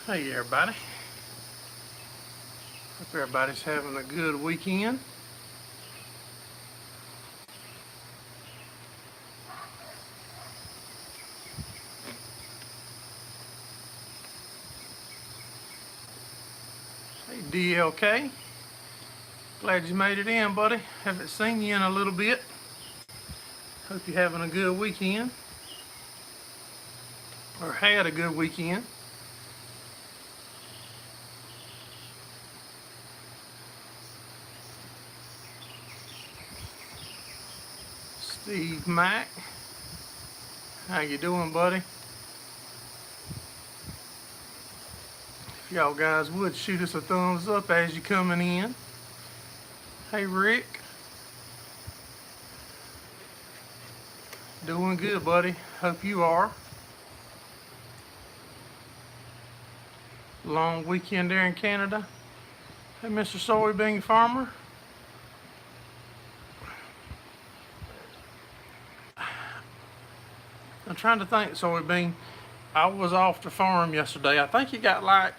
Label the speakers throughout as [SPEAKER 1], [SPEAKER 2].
[SPEAKER 1] Hey everybody, hope everybody's having a good weekend. Hey DLK, glad you made it in, buddy. Haven't seen you in a little bit. Hope you're having a good weekend, or had a good weekend. Steve Mack, how you doing, buddy? If y'all guys would shoot us a thumbs up as you coming in. Hey Rick, doing good, buddy. Hope you are. Long weekend there in Canada. Hey Mr. Soybean Farmer. I'm trying to think, Soybean. I was off the farm yesterday. I think it got like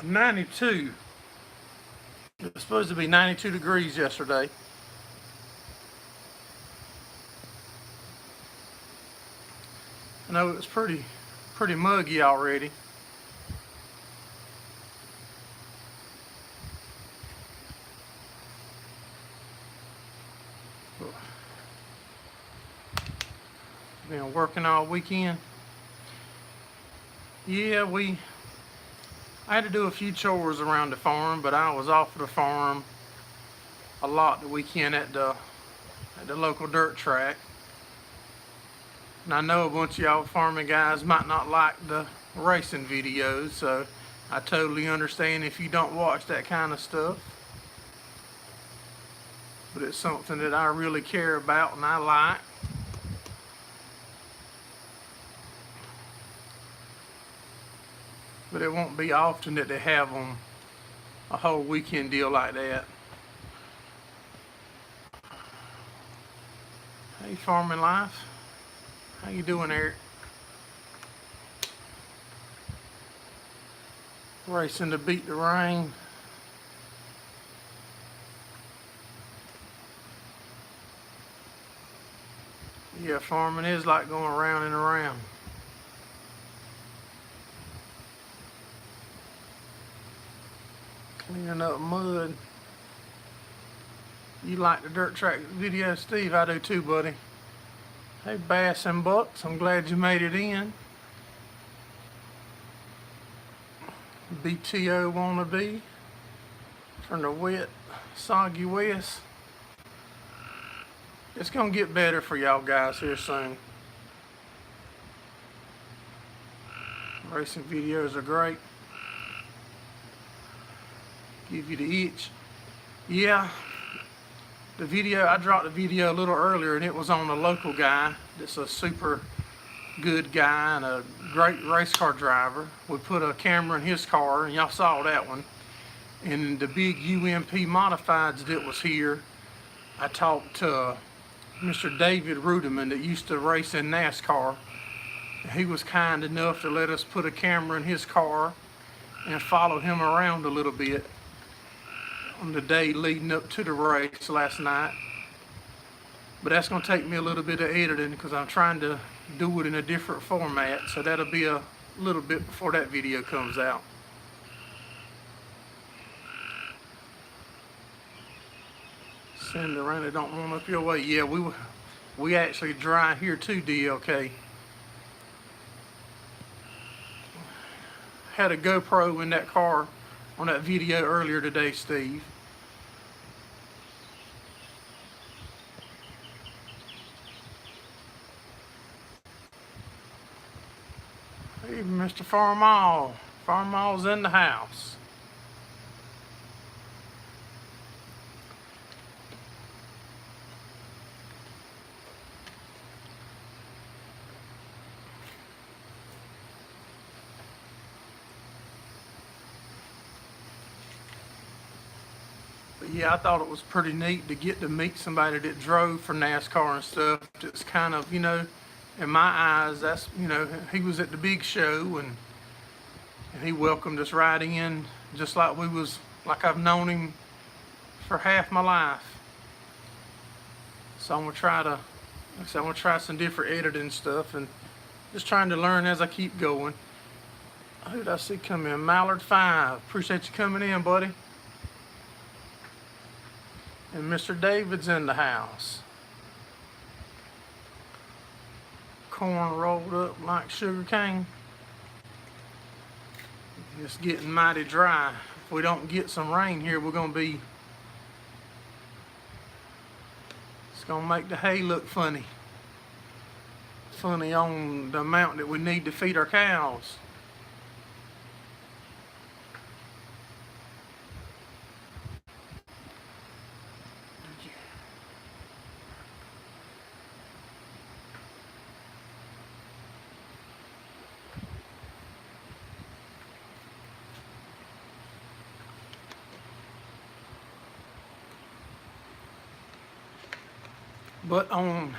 [SPEAKER 1] 92. It was supposed to be 92 degrees yesterday. I know it was pretty muggy already. Been working all weekend. Yeah, I had to do a few chores around the farm, but I was off of the farm a lot the weekend at the local dirt track. And I know a bunch of y'all farming guys might not like the racing videos, so I totally understand if you don't watch that kind of stuff. But it's something that I really care about and I like. But it won't be often that they have them a whole weekend deal like that. Hey, Farming Life. How you doing, Eric? Racing to beat the rain. Yeah, farming is like going around and around. Cleaning up mud. You like the dirt track video, Steve? I do too, buddy. Hey, Bass and Bucks, I'm glad you made it in. BTO wannabe from the wet, soggy west. It's gonna get better for y'all guys here soon. Racing videos are great. Give you the itch. Yeah, the video, I dropped the video a little earlier and it was on a local guy that's a super good guy and a great race car driver. We put a camera in his car and y'all saw that one. And the big UMP modifieds that was here, I talked to Mr. David Ruderman that used to race in NASCAR. He was kind enough to let us put a camera in his car and follow him around a little bit on the day leading up to the race last night. But that's going to take me a little bit of editing because I'm trying to do it in a different format, so that'll be a little bit before that video comes out. Send the rain, they don't want up your way. Yeah, we actually dry here too, DLK. Had a GoPro in that car on that video earlier today, Steve. Hey, Mr. Farmall. Farmall's in the house. But yeah, I thought it was pretty neat to get to meet somebody that drove for NASCAR and stuff. It's kind of, in my eyes, that's, he was at the big show and and he welcomed us right in, just like I've known him for half my life. So I'm gonna try to, like I said, I'm gonna try some different editing stuff and just trying to learn as I keep going. Who did I see come in? Mallard 5. Appreciate you coming in, buddy. And Mr. David's in the house. Corn rolled up like sugar cane. It's getting mighty dry. If we don't get some rain here, we're gonna be, it's gonna make the hay look funny. Funny on the amount that we need to feed our cows. But on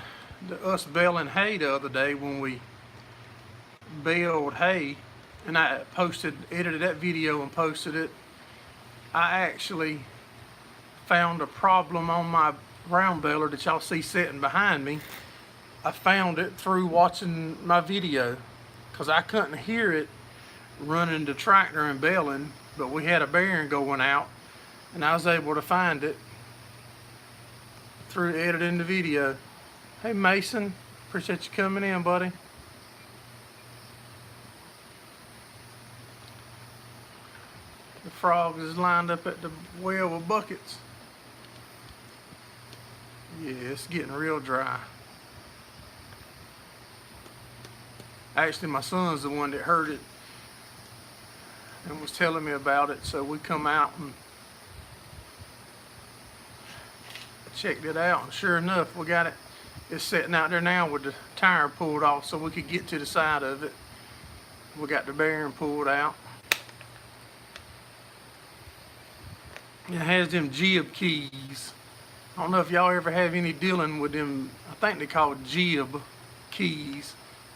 [SPEAKER 1] us baling hay the other day, when we baled hay, and I edited that video and posted it, I actually found a problem on my round baler that y'all see sitting behind me. I found it through watching my video, because I couldn't hear it running the tractor and baling, but we had a bearing going out, and I was able to find it through editing the video. Hey Mason, appreciate you coming in, buddy. The frogs is lined up at the well with buckets. Yeah, it's getting real dry. Actually, my son's the one that heard it and was telling me about it, so we come out and checked it out, and sure enough, we got it. It's sitting out there now with the tire pulled off so we could get to the side of it. We got the bearing pulled out. It has them jib keys. I don't know if y'all ever have any dealing with them. I think they call jib keys.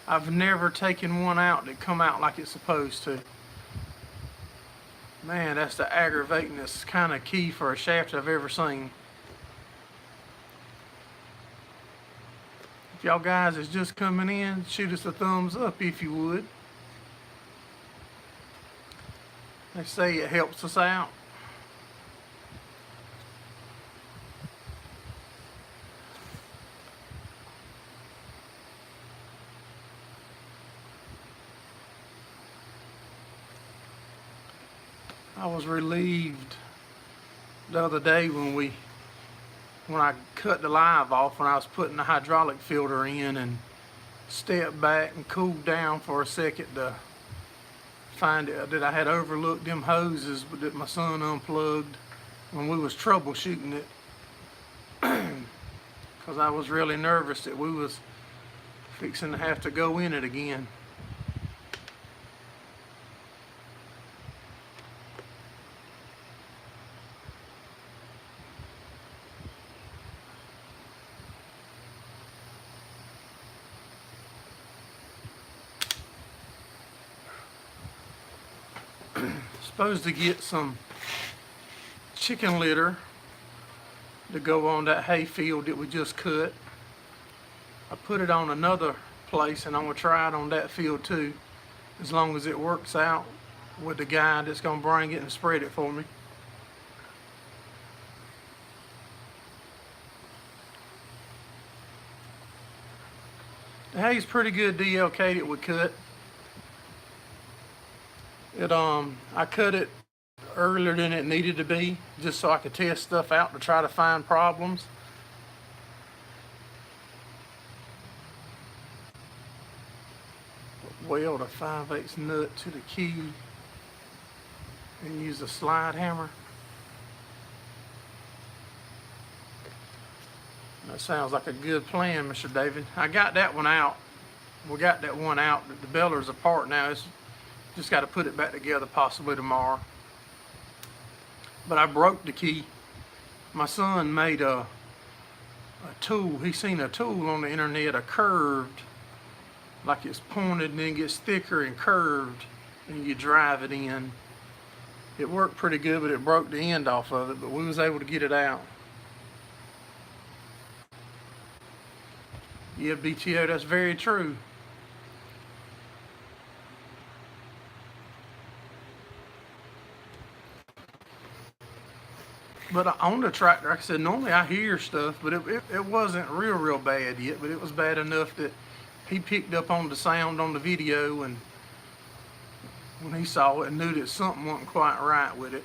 [SPEAKER 1] I've never taken one out that come out like it's supposed to. Man, that's the aggravatingest kind of key for a shaft I've ever seen. If y'all guys is just coming in, shoot us a thumbs up if you would. They say it helps us out. I was relieved the other day when I cut the live off, when I was putting the hydraulic filter in, and stepped back and cooled down for a second to find out that I had overlooked them hoses that my son unplugged when we was troubleshooting it, because I was really nervous that we was fixing to have to go in it again. Supposed to get some chicken litter to go on that hay field that we just cut. I put it on another place, and I'm gonna try it on that field too, as long as it works out with the guy that's gonna bring it and spread it for me. The hay's pretty good DLK that we cut. I cut it earlier than it needed to be, just so I could test stuff out to try to find problems. Weld a 5/8 nut to the key and use a slide hammer. That sounds like a good plan, Mr. David. I got that one out. We got that one out. The beller's apart now. It's just got to put it back together possibly tomorrow. But I broke the key. My son made a tool. He seen a tool on the internet, a curved, like it's pointed and then gets thicker and curved. and you drive it in. It worked pretty good, but it broke the end off of it, but we was able to get it out. Yeah, BTO, that's very true. But on the tractor, like I said, normally I hear stuff, but it wasn't real bad yet, but it was bad enough that he picked up on the sound on the video, and when he saw it and knew that something wasn't quite right with it.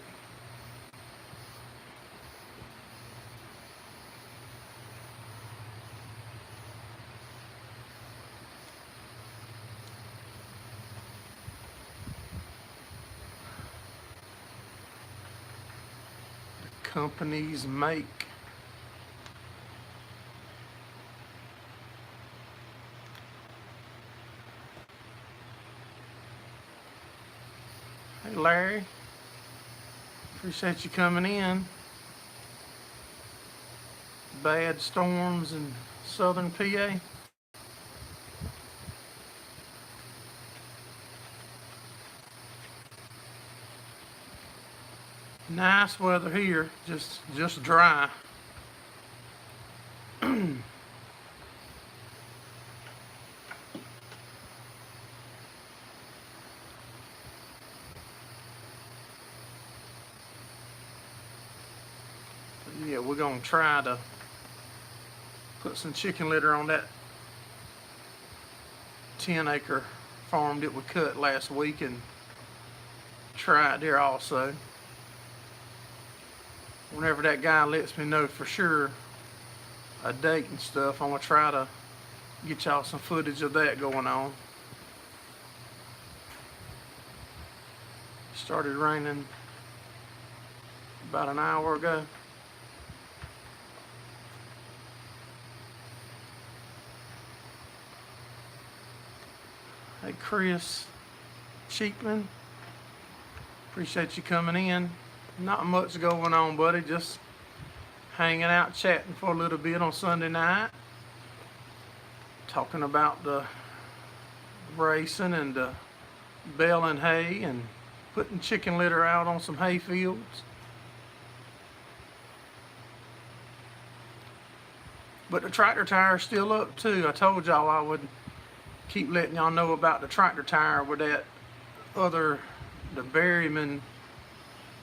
[SPEAKER 1] Companies make. Hey Larry, appreciate you coming in. Bad storms in southern PA. Nice weather here, just dry. Yeah, we're gonna try to put some chicken litter on that 10-acre farm that we cut last week and try it there also. Whenever that guy lets me know for sure a date and stuff, I'm gonna try to get y'all some footage of that going on. Started raining about an hour ago. Hey Chris Cheekman, appreciate you coming in. Not much going on, buddy, just hanging out chatting for a little bit on Sunday night, talking about the racing and the baling hay and putting chicken litter out on some hay fields. But the tractor tire is still up too. I told y'all I would keep letting y'all know about the tractor tire with that the Berryman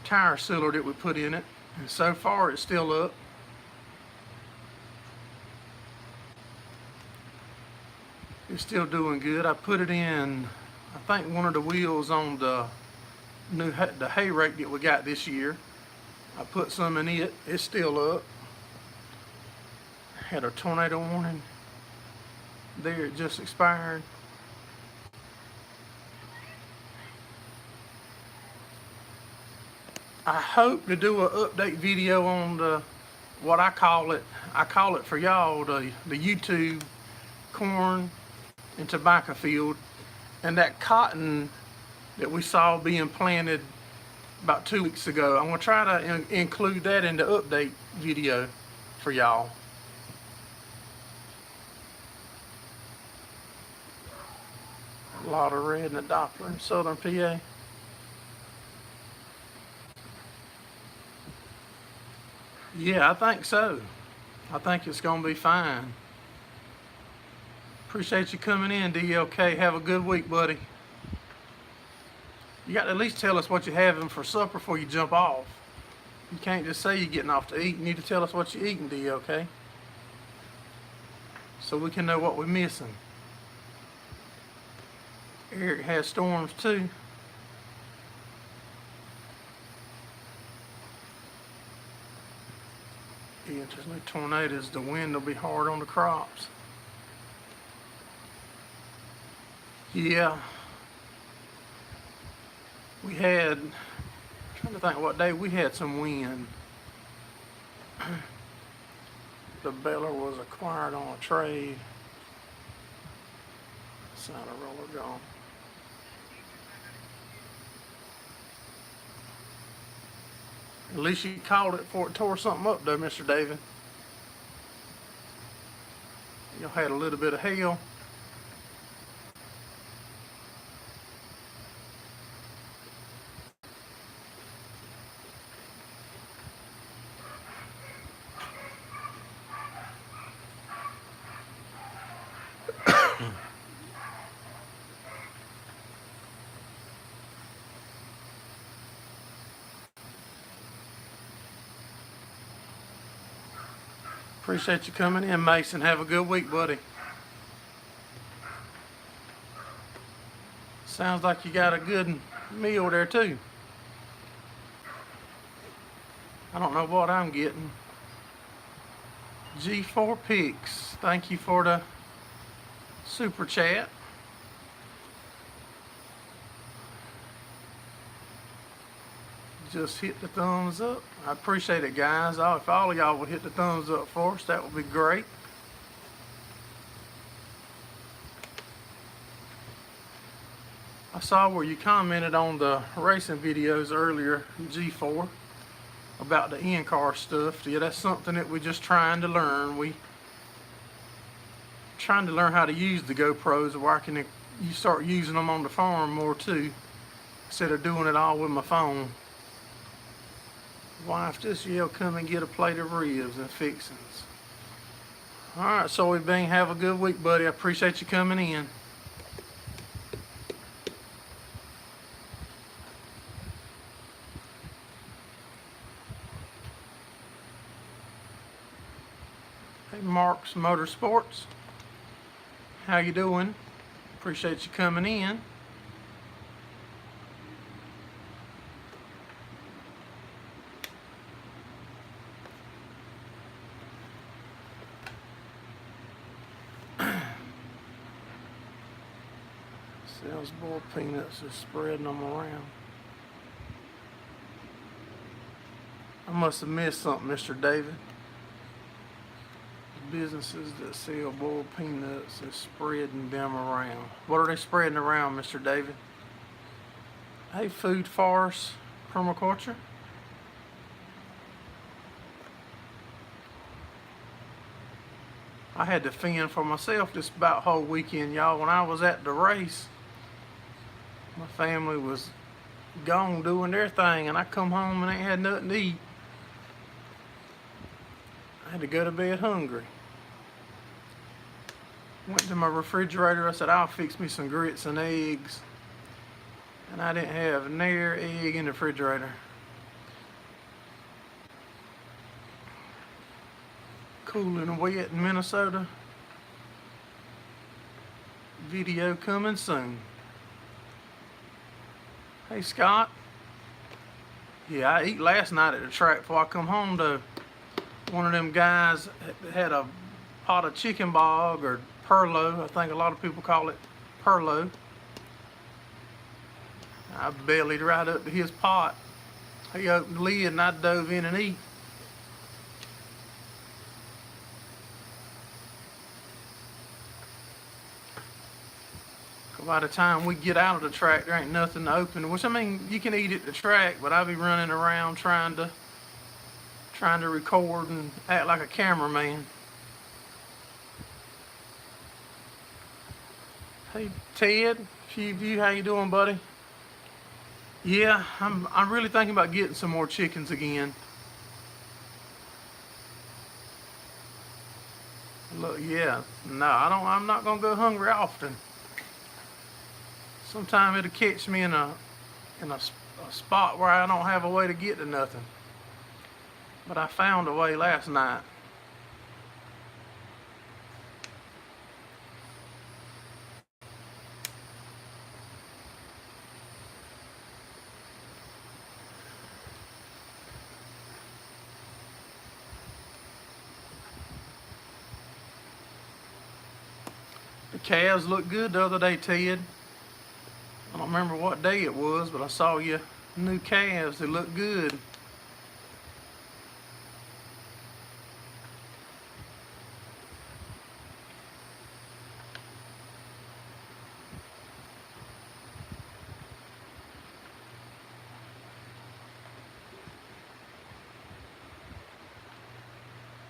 [SPEAKER 1] tire sealer that we put in it, and so far it's still up. It's still doing good. I put it in, I think, one of the wheels on the hay rake that we got this year. I put some in it. It's still up. Had a tornado warning there. It just expired. I hope to do an update video on the, what I call it for y'all, the YouTube corn and tobacco field, and that cotton that we saw being planted about 2 weeks ago. I'm gonna try to include that in the update video for y'all. A lot of red in the Doppler in southern PA. Yeah, I think so. I think it's gonna be fine. Appreciate you coming in, DLK. Have a good week, buddy. You got to at least tell us what you're having for supper before you jump off. You can't just say you're getting off to eat. You need to tell us what you're eating, DLK, so we can know what we're missing. Eric has storms too. Yeah, if there's no tornadoes, the wind will be hard on the crops. Yeah. We had, I'm trying to think what day we had some wind. The baler was acquired on a trade. Sign a roller gone. At least you called it before it tore something up though, Mr. David. You had a little bit of hail. Appreciate you coming in, Mason. Have a good week, buddy. Sounds like you got a good meal there too. I don't know what I'm getting. G4 Picks, thank you for the super chat. Just hit the thumbs up. I appreciate it, guys. If all of y'all would hit the thumbs up for us, that would be great. I saw where you commented on the racing videos earlier, G4, about the in-car stuff. Yeah, that's something that we're just trying to learn. We trying to learn how to use the GoPros, where you start using them on the farm more too, instead of doing it all with my phone. Wife just yelled, come and get a plate of ribs and fixings. Alright, Soy Bean, have a good week, buddy. I appreciate you coming in. Hey, Mark's Motorsports. How you doing? Appreciate you coming in. Sells boiled peanuts, is spreading them around. I must have missed something, Mr. David. Businesses that sell boiled peanuts is spreading them around. What are they spreading around, Mr. David? Hey, Food Forest Permaculture. I had to fend for myself this about whole weekend, y'all. When I was at the race, my family was gone doing their thing, and I come home and ain't had nothing to eat. I had to go to bed hungry. Went to my refrigerator. I said, I'll fix me some grits and eggs. And I didn't have near egg in the refrigerator. Cool and wet in Minnesota. Video coming soon. Hey, Scott. Yeah, I ate last night at the track before I come home though. One of them guys had a pot of chicken bog, or perlo. I think a lot of people call it perlo. I bellied right up to his pot. He opened the lid and I dove in and ate. By the time we get out of the track, there ain't nothing to open. Which, I mean, you can eat at the track, but I'll be running around trying to record and act like a cameraman. Hey, Ted, few of you, how you doing, buddy? Yeah, I'm really thinking about getting some more chickens again. Look, yeah, no, I'm not gonna go hungry often. Sometime it'll catch me in a spot where I don't have a way to get to nothing. But I found a way last night. The calves looked good the other day, Ted. I don't remember what day it was, but I saw you new calves. They look good.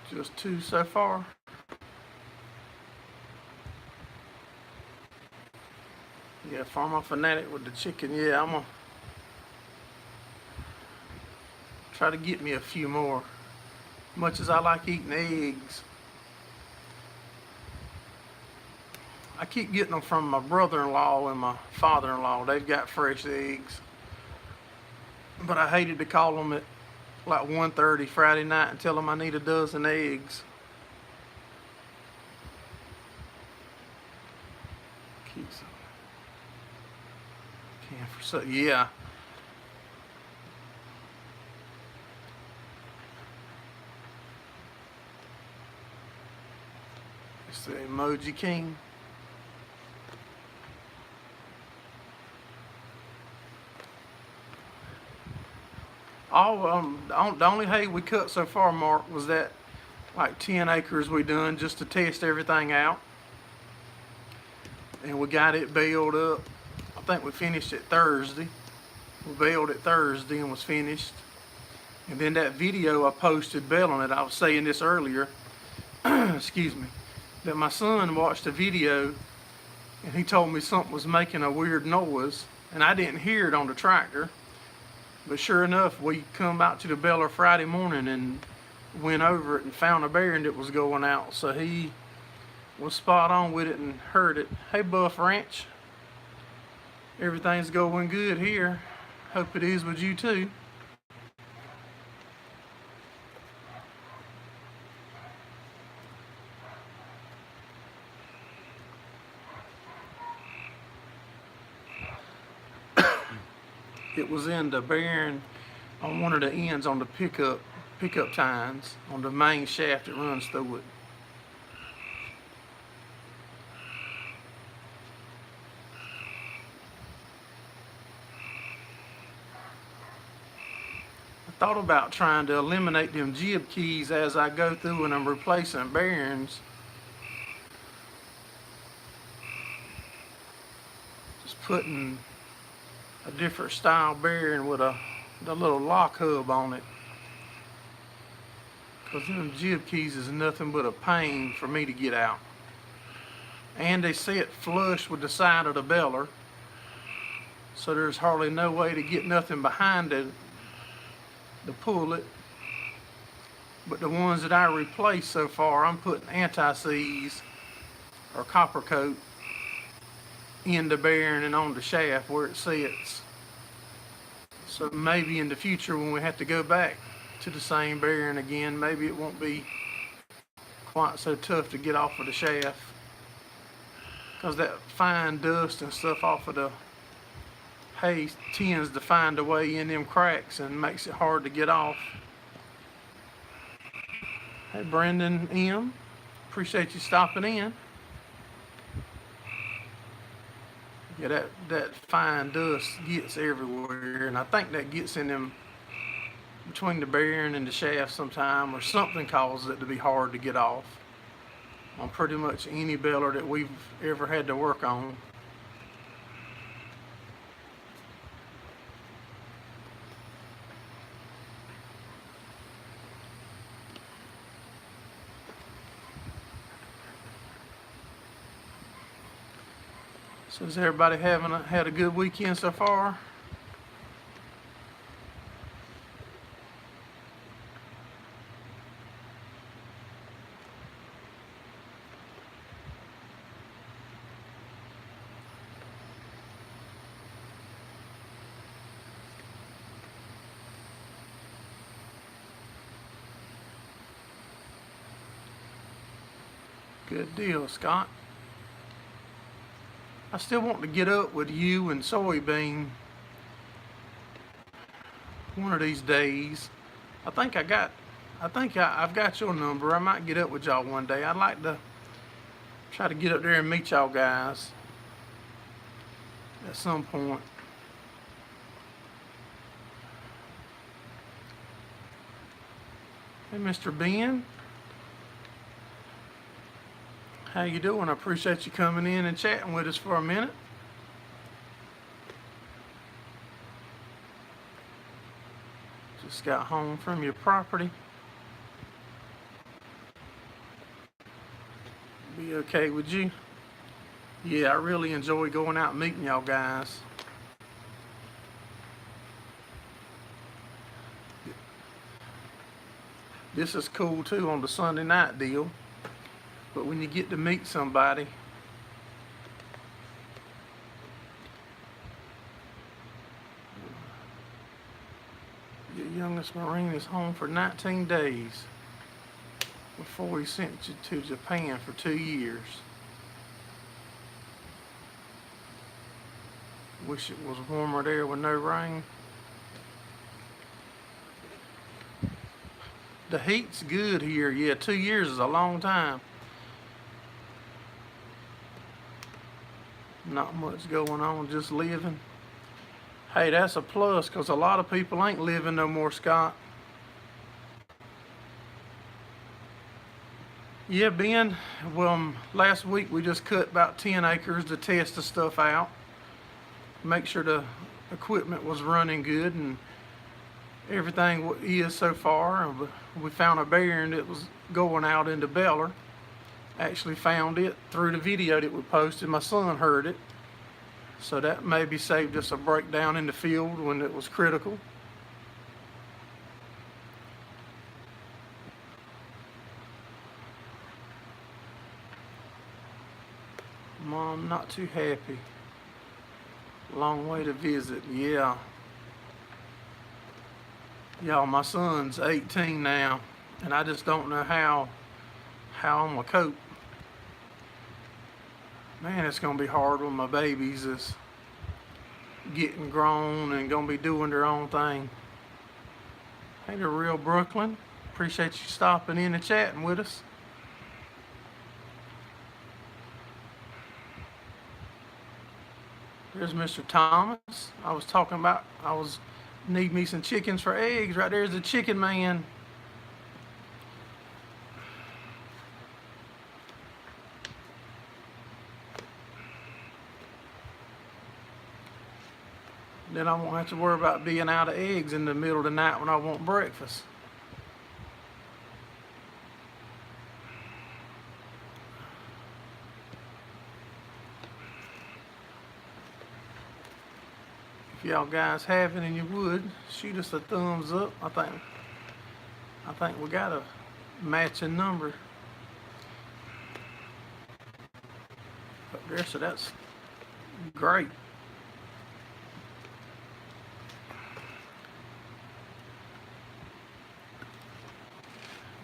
[SPEAKER 1] Just 2 so far. Yeah, Farmer Fanatic with the chicken. Yeah, I'm gonna try to get me a few more. Much as I like eating eggs, I keep getting them from my brother-in-law and my father-in-law. They've got fresh eggs. But I hated to call them at like 1:30 Friday night and tell them I need a dozen eggs. Keeps can for so yeah. It's the Emoji King. The only hay we cut so far, Mark, was that like 10 acres we done just to test everything out. And we got it baled up. I think we finished it Thursday. We baled it Thursday and was finished. And then that video I posted baling it, I was saying this earlier, excuse me, that my son watched a video and he told me something was making a weird noise, and I didn't hear it on the tractor. But sure enough, we come out to the baler Friday morning and went over it and found a bearing that was going out. So he was spot on with it and heard it. Hey, Buff Ranch. Everything's going good here. Hope it is with you too. It was in the bearing on one of the ends on the pickup tines on the main shaft that runs through it. I thought about trying to eliminate them jib keys as I go through and I'm replacing bearings. Just putting a different style bearing with the little lock hub on it, because them jib keys is nothing but a pain for me to get out, and they sit flush with the side of the beller, so there's hardly no way to get nothing behind it to pull it. But the ones that I replaced so far, I'm putting anti-seize or copper coat in the bearing and on the shaft where it sits. So maybe in the future when we have to go back to the same bearing again, maybe it won't be quite so tough to get off of the shaft, because that fine dust and stuff off of the hay tends to find a way in them cracks and makes it hard to get off. Hey, Brendan M, appreciate you stopping in. Yeah, that fine dust gets everywhere, and I think that gets in them between the bearing and the shaft sometime, or something causes it to be hard to get off on pretty much any baler that we've ever had to work on. So is everybody had a good weekend so far? Good deal, Scott. I still want to get up with you and Soybean one of these days. I've got your number. I might get up with y'all one day. I'd like to try to get up there and meet y'all guys at some point. Hey, Mr. Ben. How you doing? I appreciate you coming in and chatting with us for a minute. Just got home from your property. Be okay with you? Yeah, I really enjoy going out and meeting y'all guys. This is cool too on the Sunday night deal. But when you get to meet somebody The youngest Marine is home for 19 days before he sent you to Japan for 2 years. Wish it was warmer there with no rain. The heat's good here. Yeah, 2 years is a long time. Not much going on, just living. Hey, that's a plus, because a lot of people ain't living no more, Scott. Yeah, Ben, well, last week we just cut about 10 acres to test the stuff out. Make sure the equipment was running good and everything is so far. We found a bearing that was going out into Beller. Actually found it through the video that we posted. My son heard it. So that maybe saved us a breakdown in the field when it was critical. Mom, not too happy. Long way to visit, yeah. Y'all, my son's 18 now, and I just don't know how I'm gonna cope. Man, it's gonna be hard when my babies is getting grown and gonna be doing their own thing. Hey, the real Brooklyn. Appreciate you stopping in and chatting with us. There's Mr. Thomas. I was talking about, need me some chickens for eggs. Right there's the chicken man. Then I won't have to worry about being out of eggs in the middle of the night when I want breakfast. If y'all guys have it and you would, shoot us a thumbs up. I think we got a matching number up there, so that's great.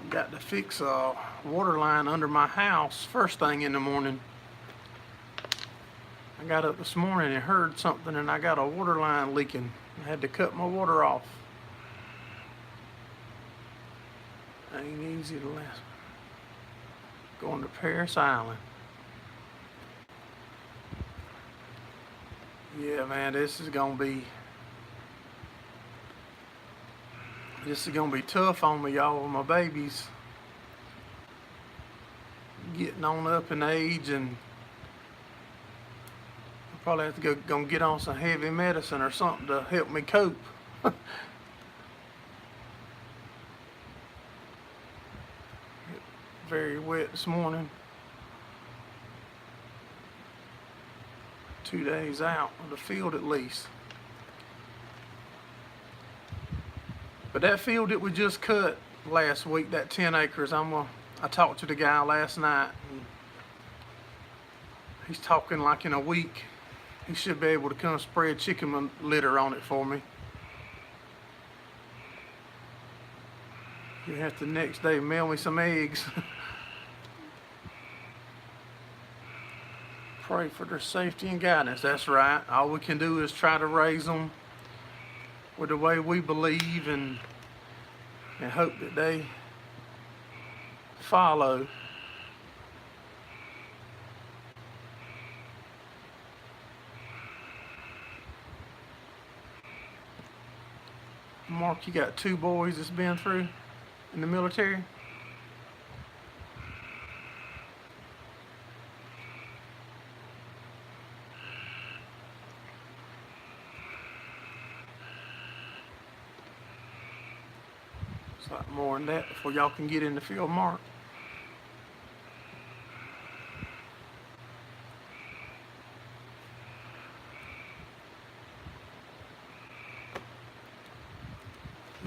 [SPEAKER 1] Got to fix a water line under my house first thing in the morning. I got up this morning and heard something, and I got a water line leaking. I had to cut my water off. Ain't easy to last. Going to Paris Island. Yeah, man, this is gonna be tough on me, y'all, with my babies getting on up in age, and I'll probably have to go get on some heavy medicine or something to help me cope. Very wet this morning. 2 days out of the field at least. But that field that we just cut last week, that 10 acres, I talked to the guy last night, and he's talking like in a week he should be able to come spread chicken litter on it for me. You have to next day mail me some eggs. Pray for their safety and guidance. That's right. All we can do is try to raise them with the way we believe, and hope that they follow. Mark, you got 2 boys that's been through in the military? It's like more than that before y'all can get in the field, Mark.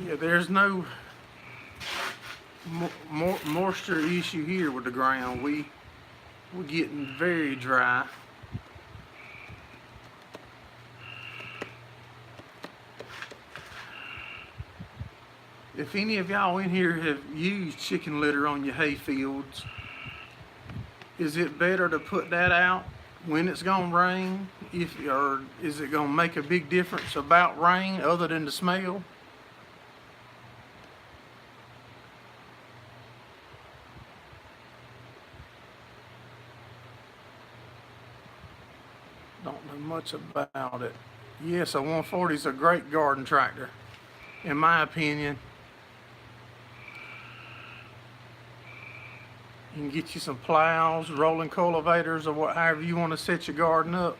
[SPEAKER 1] Yeah, there's no moisture issue here with the ground. We're getting very dry. If any of y'all in here have used chicken litter on your hay fields, is it better to put that out when it's gonna rain? Or is it gonna make a big difference about rain other than the smell? Don't know much about it. Yes, a 140 is a great garden tractor, in my opinion. You can get you some plows, rolling cultivators, or however you want to set your garden up.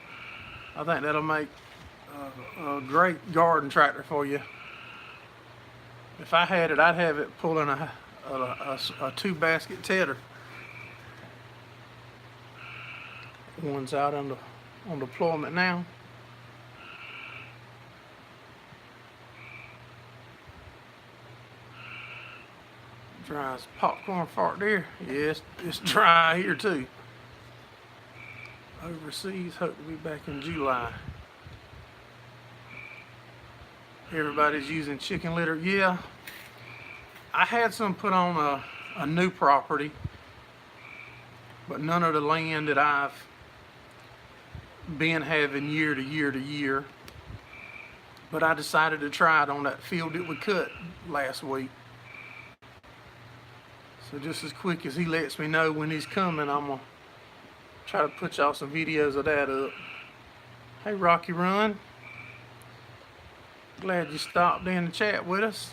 [SPEAKER 1] I think that'll make a great garden tractor for you. If I had it, I'd have it pulling a 2-basket tedder. One's out on deployment now. Dry as popcorn fart there. Yes, it's dry here too. Overseas, hope to be back in July. Everybody's using chicken litter. Yeah, I had some put on a new property, but none of the land that I've been having year to year to year. But I decided to try it on that field that we cut last week. So just as quick as he lets me know when he's coming, I'm gonna try to put y'all some videos of that up. Hey Rocky Run, glad you stopped in to chat with us.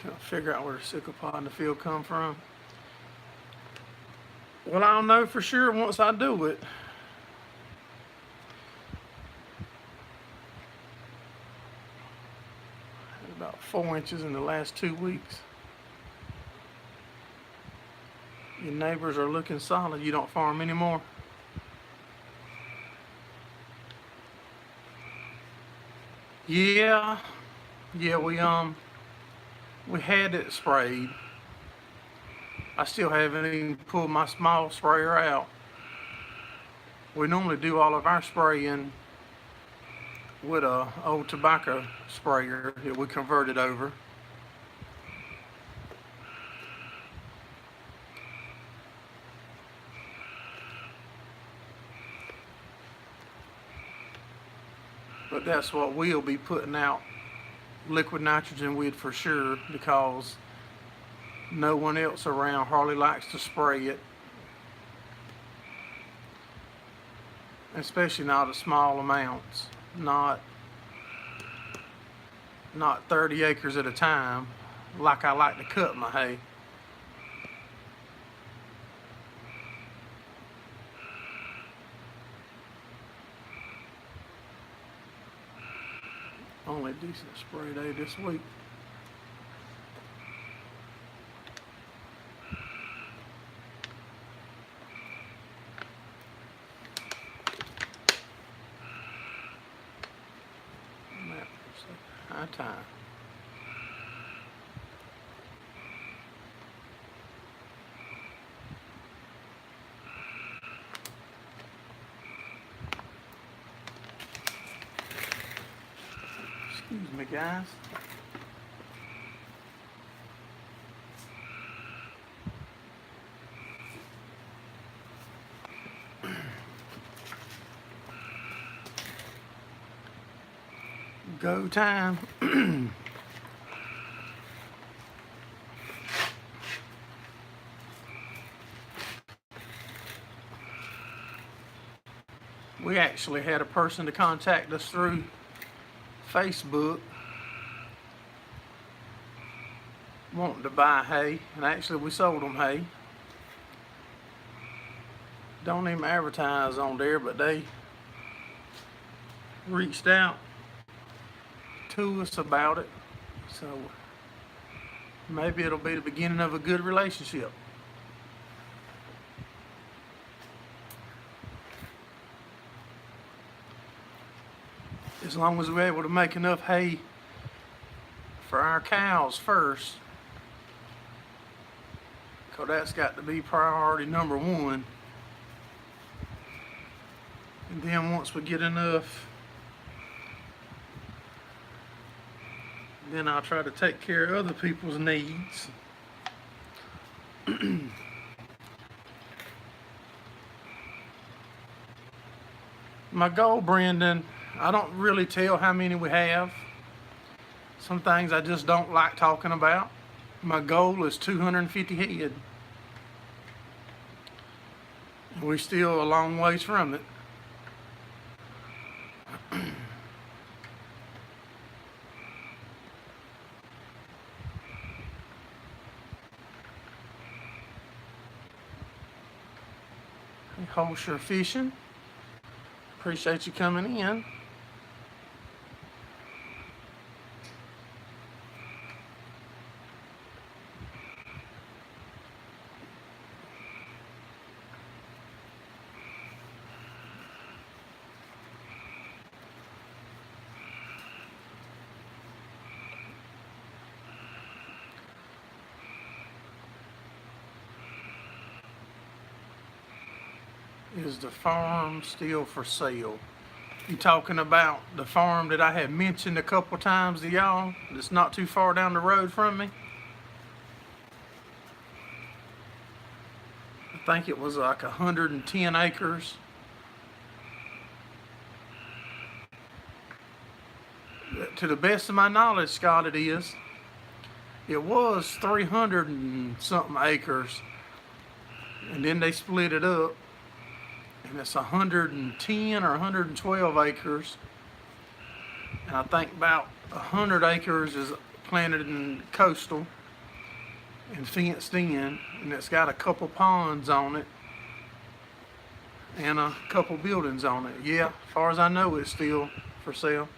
[SPEAKER 1] Can't figure out where the sickle pod in the field come from. Well, I'll know for sure once I do it. About 4 inches in the last 2 weeks. Your neighbors are looking solid. You don't farm anymore? Yeah, we had it sprayed. I still haven't even pulled my small sprayer out. We normally do all of our spraying with a old tobacco sprayer that we converted over. But that's what we'll be putting out liquid nitrogen with for sure, because no one else around hardly likes to spray it, especially not at small amounts, not 30 acres at a time like I like to cut my hay. Only decent spray day this week. High time. Excuse me, guys. Go time. We actually had a person to contact us through Facebook wanting to buy hay, and actually we sold them hay. Don't even advertise on there, but they reached out to us about it, so maybe it'll be the beginning of a good relationship. As long as we're able to make enough hay for our cows first, because that's got to be priority number one. And then once we get enough, then I'll try to take care of other people's needs. My goal, Brendan, I don't really tell how many we have. Some things I just don't like talking about. My goal is 250 head. We're still a long ways from it. Hey, Holsher Fishing. Appreciate you coming in. Is the farm still for sale? You talking about the farm that I had mentioned a couple times to y'all that's not too far down the road from me? I think it was like 110 acres. To the best of my knowledge, Scott, it is. It was 300 and something acres, and then they split it up, and it's 110 or 112 acres, and I think about 100 acres is planted in coastal and fenced in, and it's got a couple ponds on it and a couple buildings on it. Yeah, as far as I know, it's still for sale.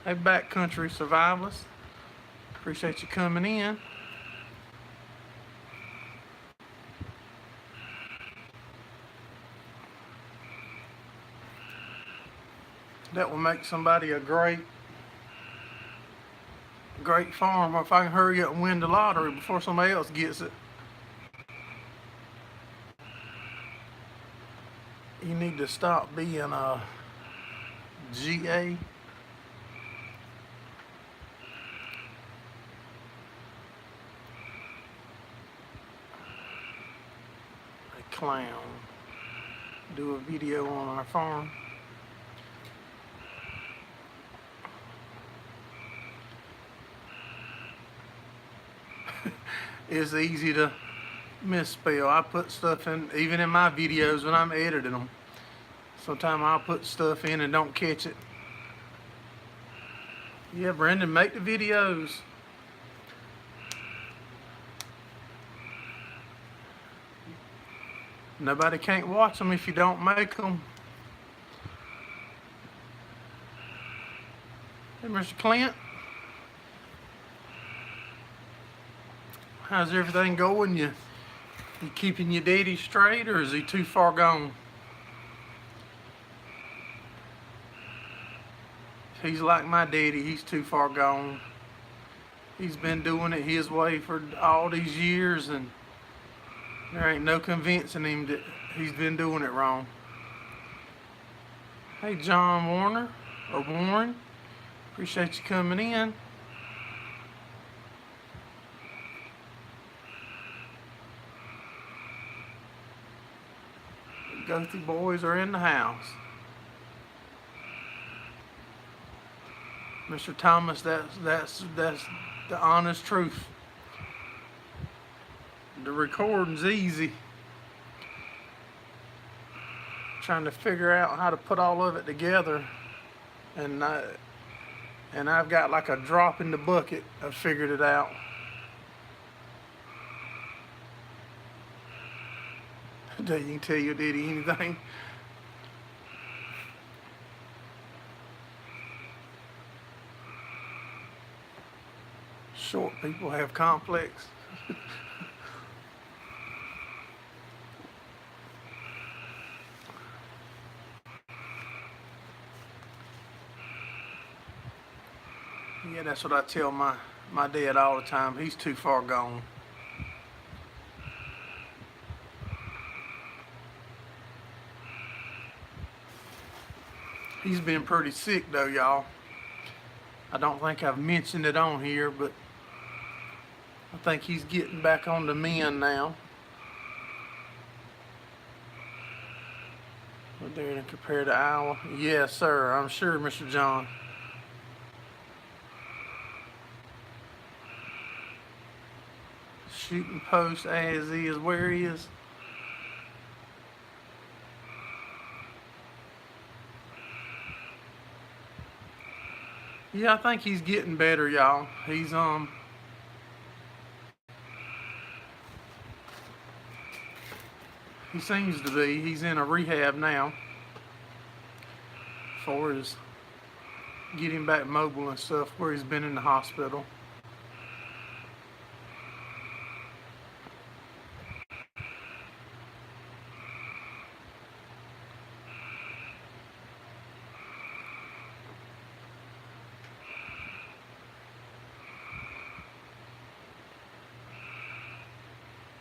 [SPEAKER 1] Hey, backcountry survivalists, appreciate you coming in. That will make somebody a great farmer if I can hurry up and win the lottery before somebody else gets it. You need to stop being a GA. A clown. Do a video on our farm. It's easy to misspell. I put stuff in, even in my videos when I'm editing them. Sometimes I'll put stuff in and don't catch it. Yeah, Brendan, make the videos. Nobody can't watch them if you don't make them. Hey, Mr. Clint. How's everything going? You keeping your daddy straight, or is he too far gone? He's like my daddy, he's too far gone. He's been doing it his way for all these years, and there ain't no convincing him that he's been doing it wrong. Hey, John Warner, or Warren, appreciate you coming in. Ghosty boys are in the house. Mr. Thomas, that's the honest truth. The recording's easy. Trying to figure out how to put all of it together, and I've got like a drop in the bucket. I've figured it out. That you can tell your daddy anything. Short people have complex. Yeah, that's what I tell my my dad all the time. He's too far gone. He's been pretty sick though, y'all. I don't think I've mentioned it on here, but I think he's getting back on the mend now. We're there to compare to Iowa. Yes, sir. I'm sure, Mr. John. Shooting post as is where he is. Yeah, I think he's getting better, y'all. He seems to be. He's in a rehab now for his getting back mobile and stuff, where he's been in the hospital.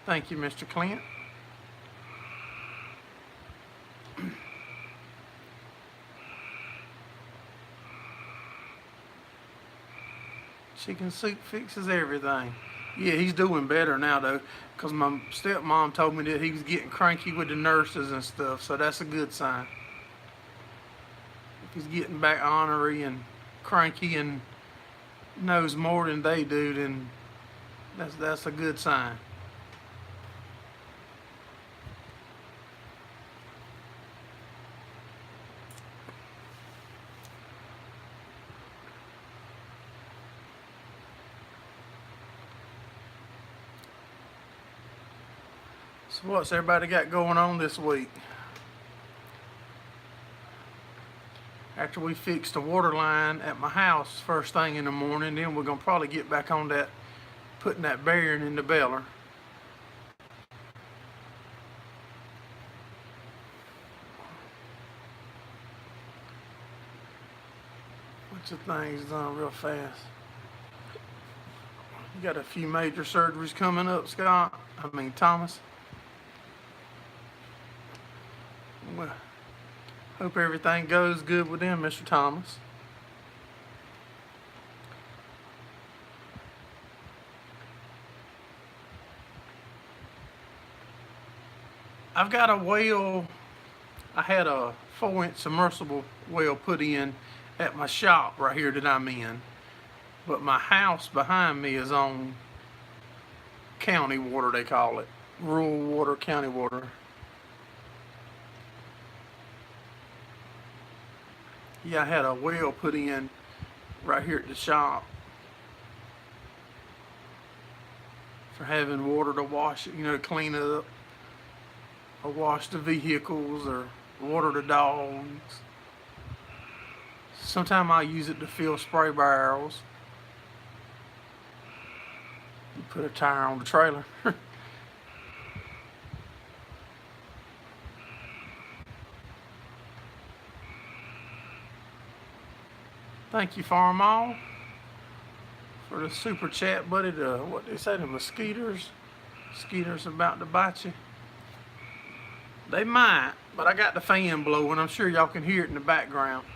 [SPEAKER 1] Thank you, Mr. Clint. Chicken soup fixes everything. Yeah, he's doing better now though, because my stepmom told me that he was getting cranky with the nurses and stuff, so that's a good sign. If he's getting back ornery and cranky and knows more than they do, then that's a good sign. So what's everybody got going on this week? After we fix the water line at my house first thing in the morning, then we're gonna probably get back on that, putting that bearing in the baler. Bunch of things done real fast. You got a few major surgeries coming up, Thomas. Well, hope everything goes good with them, Mr. Thomas. I've got a well. I had a 4-inch submersible well put in at my shop right here that I'm in, but my house behind me is on county water, they call it. Rural water, county water. Yeah, I had a well put in right here at the shop for having water to wash it, clean it up, or wash the vehicles, or water the dogs. Sometimes I use it to fill spray barrels. You put a tire on the trailer. Thank you, Farmall, for the super chat, buddy. What they say, the mosquitoes about to bite you. They might, but I got the fan blowing. I'm sure y'all can hear it in the background.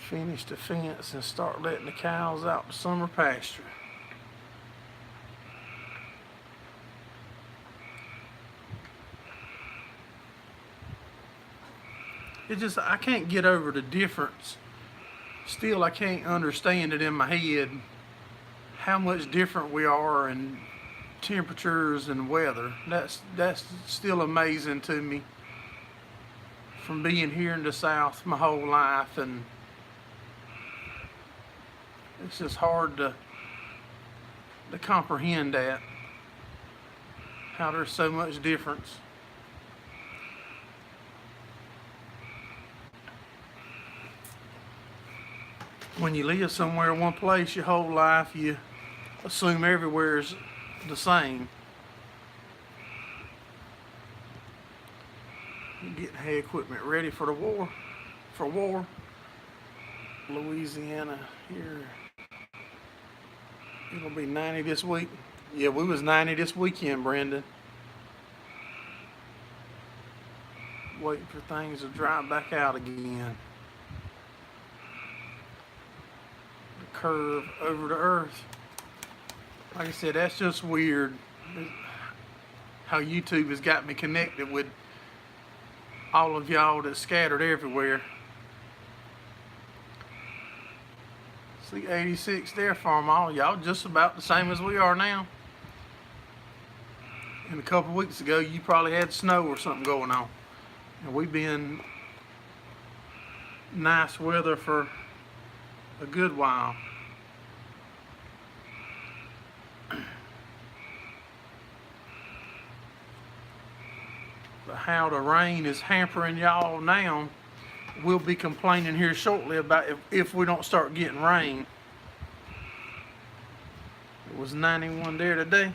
[SPEAKER 1] Finish the fence and start letting the cows out to summer pasture. I can't get over the difference. Still, I can't understand it in my head how much different we are in temperatures and weather. That's still amazing to me, from being here in the South my whole life, and it's just hard to comprehend that, how there's so much difference. When you live somewhere in one place your whole life, you assume everywhere is the same. You're getting hay equipment ready for war. Louisiana here. It'll be 90 this week. Yeah, we was 90 this weekend, Brendan. Waiting for things to dry back out again. The curve over to Earth. Like I said, that's just weird. How YouTube has got me connected with all of y'all that's scattered everywhere. See 86 there farm all y'all just about the same as we are now. And a couple weeks ago you probably had snow or something going on. And we've been nice weather for a good while. But how the rain is hampering y'all now, we'll be complaining here shortly about if we don't start getting rain. It was 91 there today.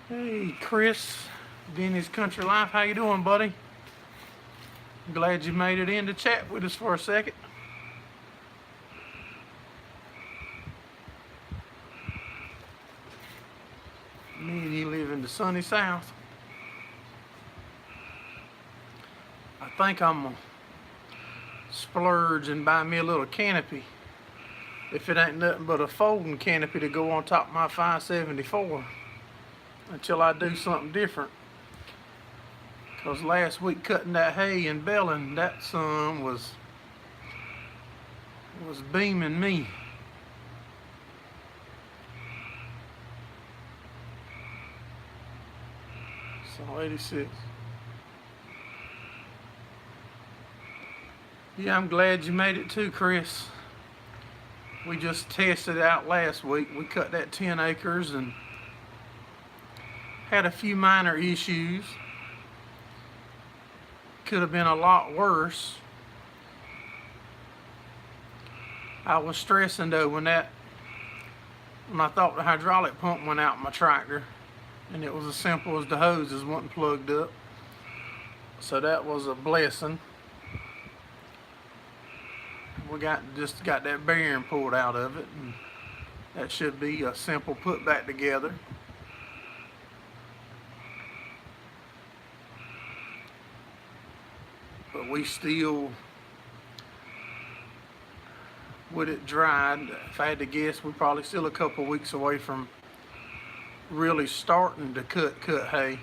[SPEAKER 1] Hey Chris, Denny's Country Life, how you doing, buddy? Glad you made it in to chat with us for a second. Me and you live in the sunny south. I think I'm gonna splurge and buy me a little canopy. If it ain't nothing but a folding canopy to go on top of my 574 until I do something different. Cause last week cutting that hay and baling, that sun was beaming me. So 86. Yeah, I'm glad you made it too, Chris. We just tested it out last week. We cut that 10 acres and had a few minor issues. Could have been a lot worse. I was stressing though when I thought the hydraulic pump went out in my tractor, and it was as simple as the hoses wasn't plugged up. So that was a blessing. We just got that bearing pulled out of it, and that should be a simple put back together. But we still, with it dried, if I had to guess, we're probably still a couple weeks away from really starting to cut hay.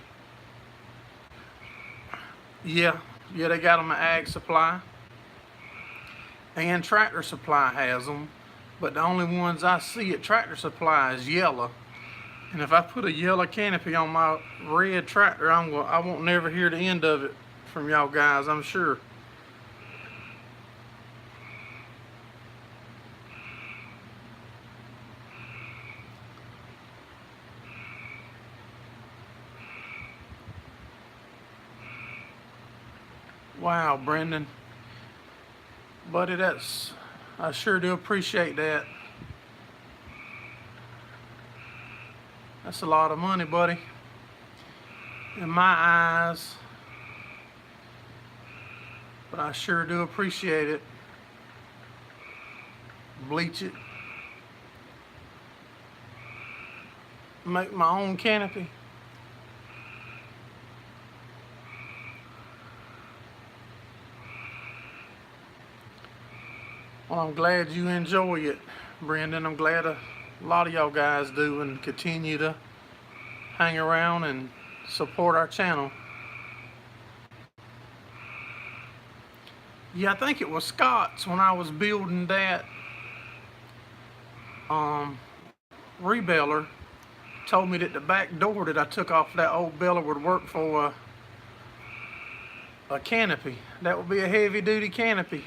[SPEAKER 1] Yeah, they got them at Ag Supply. And Tractor Supply has them. But the only ones I see at Tractor Supply is yellow. And if I put a yellow canopy on my red tractor, I won't never hear the end of it from y'all guys, I'm sure. Wow, Brendan. Buddy, I sure do appreciate that. That's a lot of money, buddy. In my eyes. But I sure do appreciate it. Bleach it. Make my own canopy. Well, I'm glad you enjoy it, Brendan. I'm glad a lot of y'all guys do and continue to hang around and support our channel. Yeah, I think it was Scott's when I was building that rebeller, told me that the back door that I took off that old beller would work for a canopy. That would be a heavy duty canopy.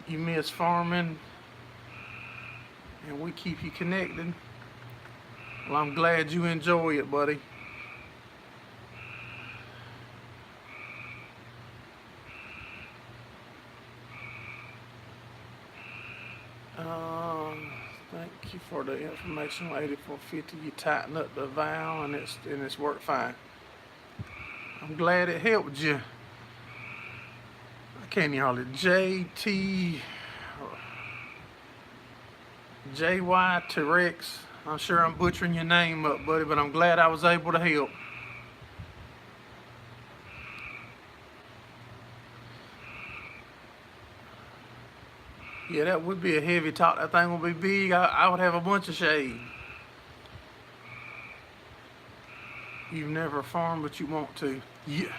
[SPEAKER 1] You miss farming and we keep you connected. Well, I'm glad you enjoy it, buddy. Thank you for the information. 8450. You tighten up the valve and it's worked fine. I'm glad it helped you. I can't even hardly JY T-Rex. I'm sure I'm butchering your name up, buddy, but I'm glad I was able to help. Yeah, that would be a heavy top. That thing would be big. I would have a bunch of shade. You've never farmed, but you want to. Yeah.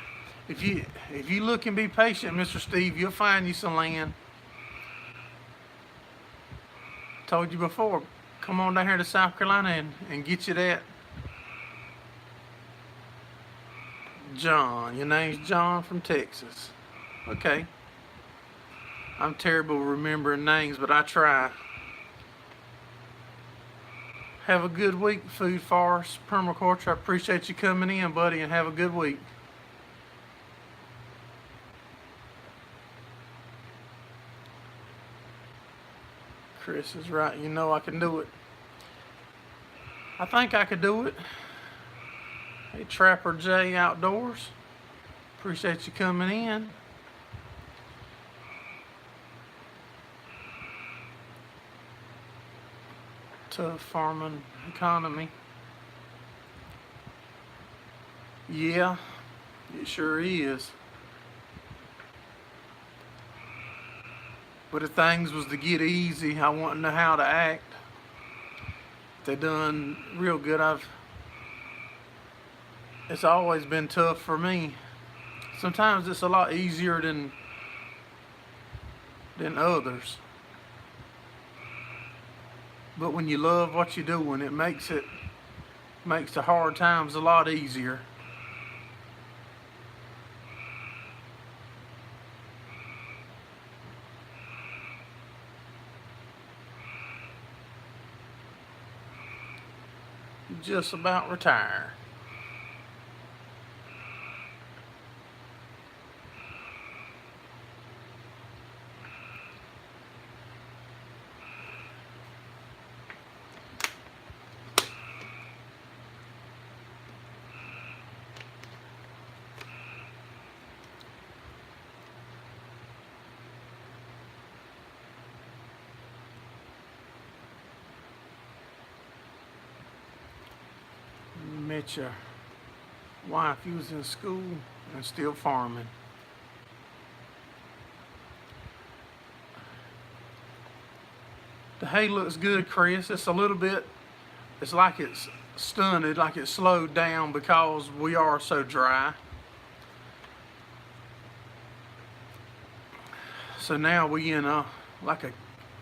[SPEAKER 1] If you look and be patient, Mr. Steve, you'll find you some land. Told you before, come on down here to South Carolina and get you that. John, your name's John from Texas. Okay. I'm terrible remembering names, but I try. Have a good week, Food Forest Permaculture. I appreciate you coming in, buddy, and have a good week. Chris is right. You know I can do it. I think I could do it. Hey, Trapper J Outdoors. Appreciate you coming in. Tough farming economy. Yeah, it sure is. But if things was to get easy, I wouldn't know how to act. If they done real good, it's always been tough for me. Sometimes it's a lot easier than others. But when you love what you're doing, it makes the hard times a lot easier. Just about retired. Met your wife, you was in school and still farming. The hay looks good, Chris. It's a little bit, it's like it's stunted, like it's slowed down because we are so dry. So now we in like a